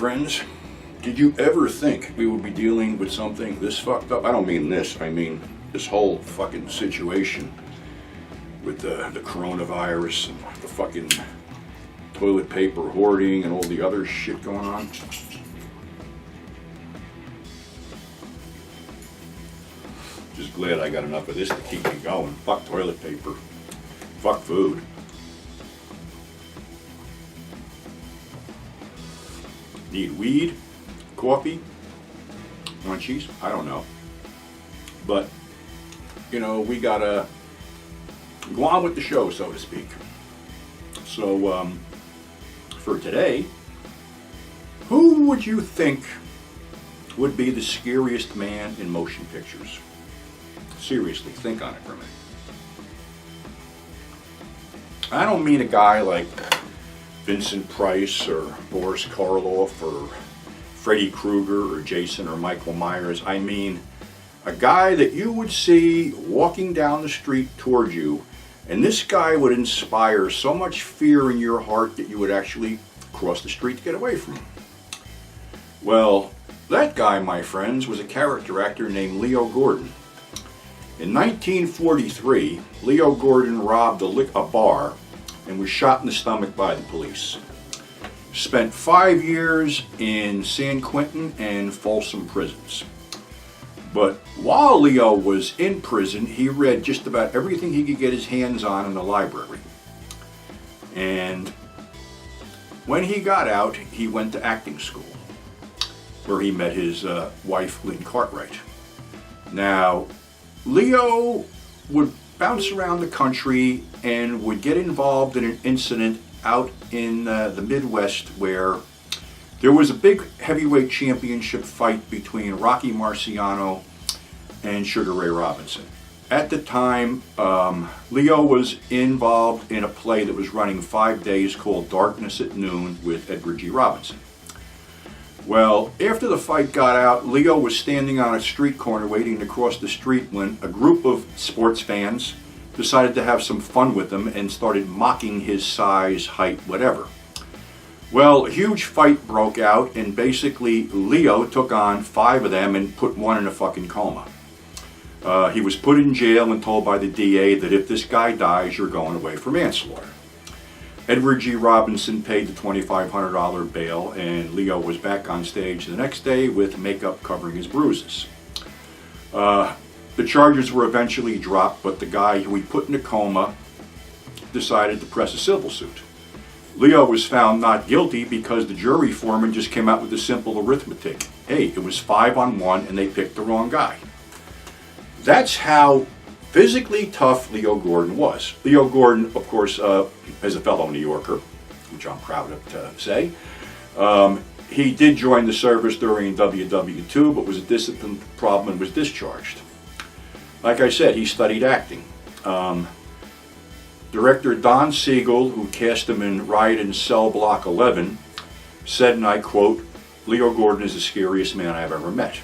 friends. Did you ever think we would be dealing with something this fucked up? I don't mean this, I mean this whole fucking situation with the coronavirus and the fucking toilet paper hoarding and all the other shit going on. Just glad I got enough of this to keep me going. Fuck toilet paper. Fuck food. Need weed, coffee, munchies, I don't know. But, you know, we gotta go on with the show, so to speak. So, for today, who would you think would be the scariest man in motion pictures? Seriously, think on it for a minute. I don't mean a guy like Vincent Price or Boris Karloff or Freddy Krueger or Jason or Michael Myers. I mean a guy that you would see walking down the street toward you, and this guy would inspire so much fear in your heart that you would actually cross the street to get away from him. Well, that guy, my friends, was a character actor named Leo Corden. In 1943, Leo Corden robbed a bar and was shot in the stomach by the police. Spent 5 years in San Quentin and Folsom prisons. But while Leo was in prison, he read just about everything he could get his hands on in the library. And when he got out, he went to acting school, where he met his wife, Lynn Cartwright. Now, Leo would bounce around the country and would get involved in an incident out in the Midwest where there was a big heavyweight championship fight between Rocky Marciano and Sugar Ray Robinson. At the time, Leo was involved in a play that was running 5 days called Darkness at Noon with Edward G. Robinson. Well, after the fight got out, Leo was standing on a street corner waiting to cross the street when a group of sports fans decided to have some fun with him and started mocking his size, height, whatever. Well, a huge fight broke out, and basically Leo took on 5 of them and put one in a fucking coma. He was put in jail and told by the DA that if this guy dies, you're going away for manslaughter. Edward G. Robinson paid the $2,500 bail, and Leo was back on stage the next day with makeup covering his bruises. The charges were eventually dropped, but the guy who he put in a coma decided to press a civil suit. Leo was found not guilty because the jury foreman just came out with a simple arithmetic. Hey, it was 5 on 1 and they picked the wrong guy. That's how physically tough Leo Corden was. Leo Corden, of course, is a fellow New Yorker, which I'm proud to say. He did join the service during WW2, but was a discipline problem and was discharged. Like I said, he studied acting. Director Don Siegel, who cast him in Riot in Cell Block 11, said, and I quote, "Leo Corden is the scariest man I've ever met."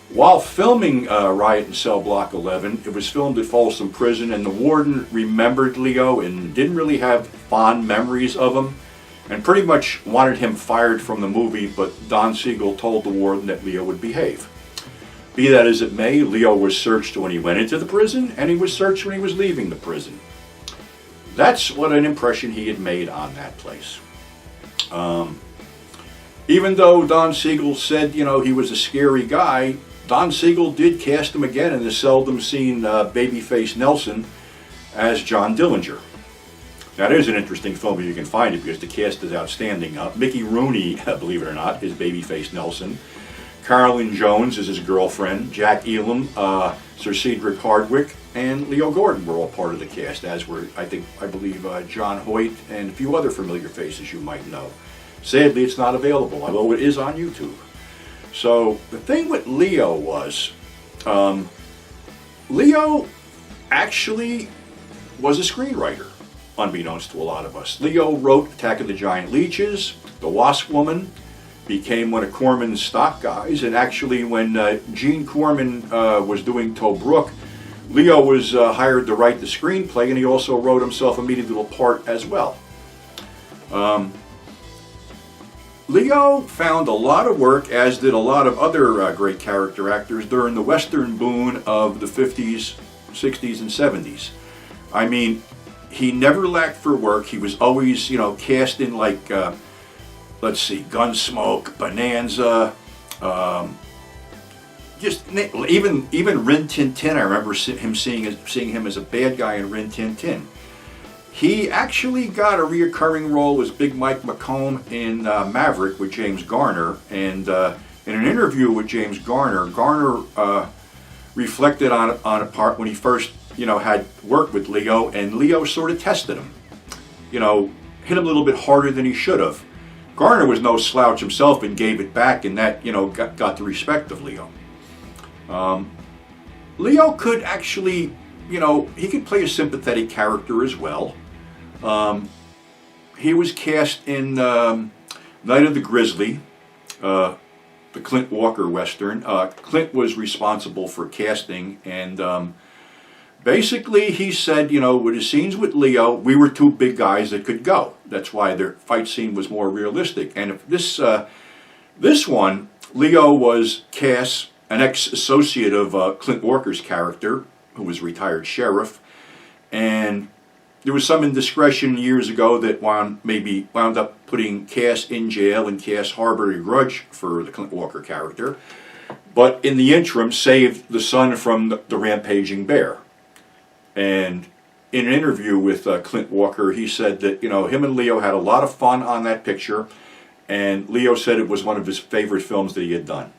While filming Riot in Cell Block 11, it was filmed at Folsom Prison, and the warden remembered Leo and didn't really have fond memories of him, and pretty much wanted him fired from the movie, but Don Siegel told the warden that Leo would behave. Be that as it may, Leo was searched when he went into the prison, and he was searched when he was leaving the prison. That's what an impression he had made on that place. Even though Don Siegel said, you know, he was a scary guy, Don Siegel did cast him again in the seldom seen babyface Nelson as John Dillinger. Now, there's an interesting film if you can find it because the cast is outstanding. Mickey Rooney, believe it or not, is babyface Nelson. Carolyn Jones is his girlfriend. Jack Elam, Sir Cedric Hardwicke, and Leo Corden were all part of the cast, as were, I believe, John Hoyt and a few other familiar faces you might know. Sadly, it's not available, although it is on YouTube. So the thing with Leo was, Leo actually was a screenwriter, unbeknownst to a lot of us. Leo wrote Attack of the Giant Leeches, The Wasp Woman, became one of Corman's stock guys, and actually when Gene Corman was doing Tobruk, Leo was hired to write the screenplay, and he also wrote himself a meaty little part as well. Leo found a lot of work, as did a lot of other great character actors, during the Western boom of the 50s, 60s, and 70s. I mean, he never lacked for work. He was always, cast in like, let's see, Gunsmoke, Bonanza, even Rin Tin Tin. I remember seeing him as a bad guy in Rin Tin Tin. He actually got a reoccurring role as Big Mike McComb in Maverick with James Garner, and in an interview with James Garner, reflected on a part when he first had worked with Leo, and Leo sort of tested him, hit him a little bit harder than he should have. Garner was no slouch himself and gave it back, and that got the respect of Leo. Leo could actually, he could play a sympathetic character as well. He was cast in Night of the Grizzly, the Clint Walker Western. Clint was responsible for casting, and basically he said, with his scenes with Leo, we were two big guys that could go. That's why their fight scene was more realistic. And if this one, Leo was cast, an ex-associate of Clint Walker's character, who was retired sheriff, and there was some indiscretion years ago that wound up putting Cass in jail, and Cass harbored a grudge for the Clint Walker character, but in the interim saved the son from the rampaging bear. And in an interview with Clint Walker, he said that him and Leo had a lot of fun on that picture, and Leo said it was one of his favorite films that he had done.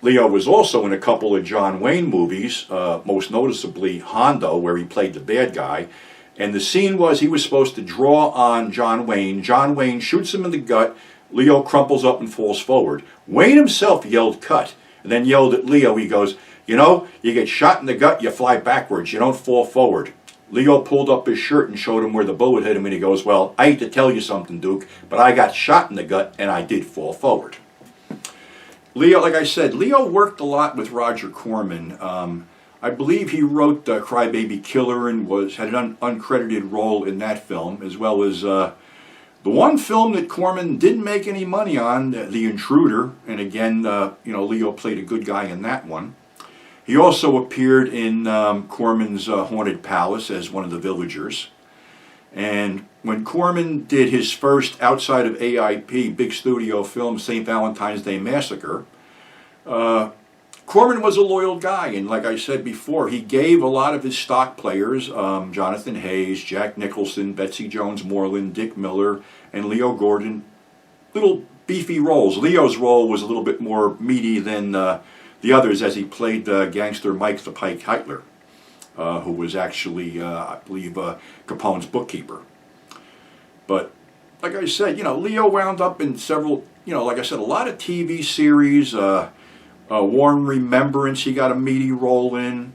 Leo was also in a couple of John Wayne movies, most noticeably Hondo, where he played the bad guy. And the scene was he was supposed to draw on John Wayne. John Wayne shoots him in the gut. Leo crumples up and falls forward. Wayne himself yelled cut, and then yelled at Leo. He goes, you get shot in the gut, you fly backwards, you don't fall forward. Leo pulled up his shirt and showed him where the bullet hit him, and he goes, well, I hate to tell you something, Duke, but I got shot in the gut, and I did fall forward. Leo, like I said, Leo worked a lot with Roger Corman. I believe he wrote Crybaby Killer and had an uncredited role in that film, as well as the one film that Corman didn't make any money on, The Intruder, and again, Leo played a good guy in that one. He also appeared in Corman's Haunted Palace as one of the villagers. And when Corman did his first outside of AIP big studio film, St. Valentine's Day Massacre, Corman was a loyal guy, and like I said before, he gave a lot of his stock players, Jonathan Hayes, Jack Nicholson, Betsy Jones Moreland, Dick Miller, and Leo Gordon, little beefy roles. Leo's role was a little bit more meaty than the others, as he played gangster Mike the Pike Heitler, who was actually, I believe, Capone's bookkeeper. But like I said, Leo wound up in several, like I said, a lot of TV series. Warm Remembrance, he got a meaty role in.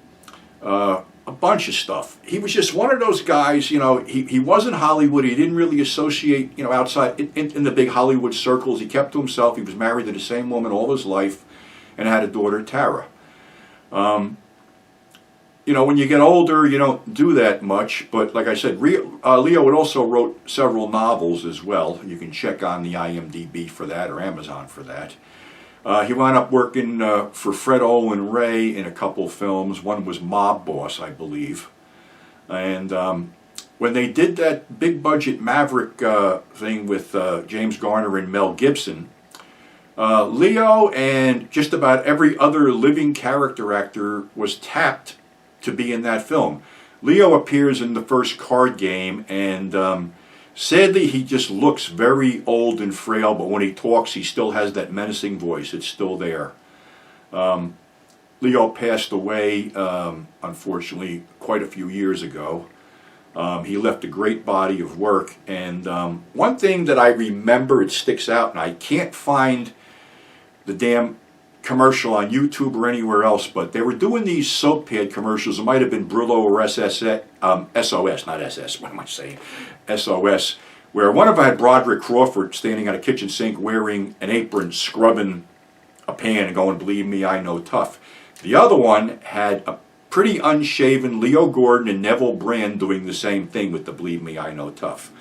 A bunch of stuff. He was just one of those guys, he wasn't Hollywood. He didn't really associate, outside in the big Hollywood circles. He kept to himself. He was married to the same woman all his life and had a daughter, Tara. When you get older, you don't do that much, but like I said, Leo had also wrote several novels as well. You can check on the IMDb for that, or Amazon for that. He wound up working for Fred Olin Ray in a couple films. One was Mob Boss, I believe. And when they did that big budget Maverick thing with James Garner and Mel Gibson, Leo and just about every other living character actor was tapped to be in that film. Leo appears in the first card game, and sadly he just looks very old and frail, but when he talks he still has that menacing voice. It's still there. Leo passed away, unfortunately, quite a few years ago. He left a great body of work, and one thing that I remember, it sticks out, and I can't find the damn commercial on YouTube or anywhere else, but they were doing these soap pad commercials. It might have been Brillo or SOS, not SS, what am I saying? SOS, where one of them had Broderick Crawford standing on a kitchen sink wearing an apron, scrubbing a pan and going, "Believe me, I know tough." The other one had a pretty unshaven Leo Gordon and Neville Brand doing the same thing with the "Believe me, I know tough."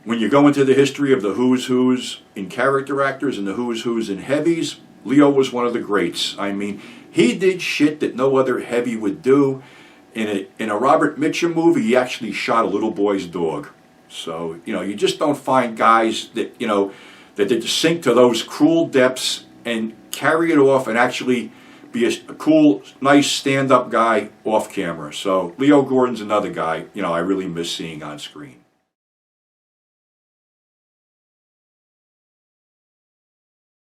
when you go into the history of the who's who's in character actors and the who's who's in heavies, Leo was one of the greats. I mean, he did shit that no other heavy would do. In a Robert Mitchum movie, he actually shot a little boy's dog. So, you know, you just don't find guys that, you know, that they just sink to those cruel depths and carry it off and actually be a cool, nice stand-up guy off camera. So Leo Gordon's another guy, you know, I really miss seeing on screen.